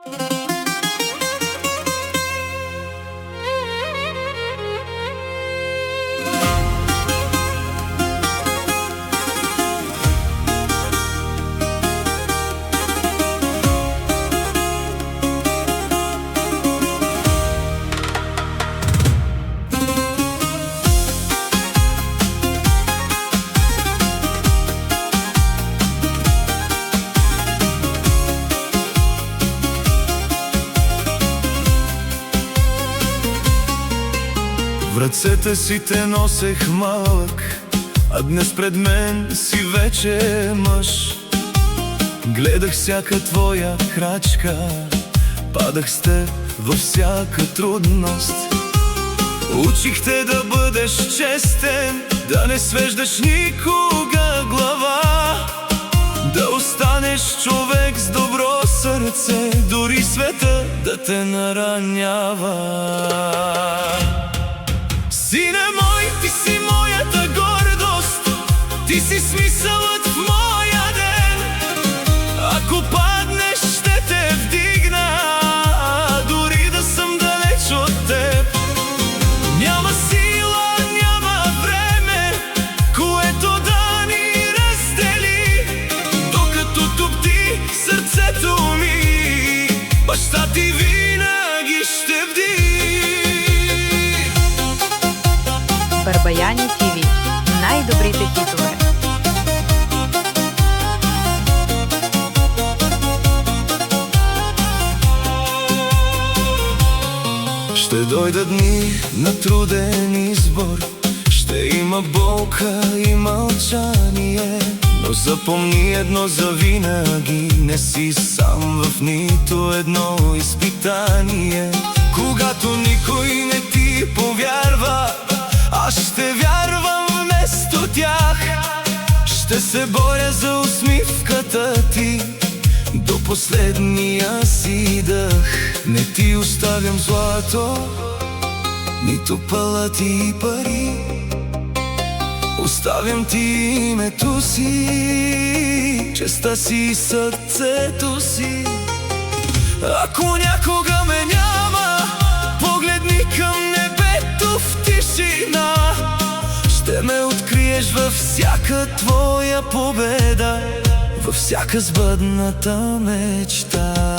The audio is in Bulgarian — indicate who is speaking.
Speaker 1: В ръцете си те носех малък, а днес пред мен си вече мъж. Гледах всяка твоя крачка, падах с теб във всяка трудност. Учих те да бъдеш честен, да не свеждаш никога глава, да останеш човек с добро сърце, дори света да те наранява. Сине мой, ти си моята гордост, ти си смисълът в моя ден. Ако паднеш, ще те вдигна, дори да съм далеч от теб. Няма сила, няма време, което да ни раздели, докато топти сърцето ми, баща ти винаги ще бди.
Speaker 2: Барбаяни ТВ. Най-добрите хитове.
Speaker 1: Ще дойдат дни на труден избор, ще има болка и мълчание, но запомни едно завинаги: не си сам в нито едно изпитание. Когато никой не ти повярва, аз ще вярвам вместо тях. Ще се боря за усмивката ти до последния си дъх. Не ти оставям злато, нито палати и пари, оставям ти името си, честа си и сърцето си. Ако някога ме няма, погледни към небето в тишина. Ще ме откриеш във всяка твоя победа, във всяка сбъдната мечта.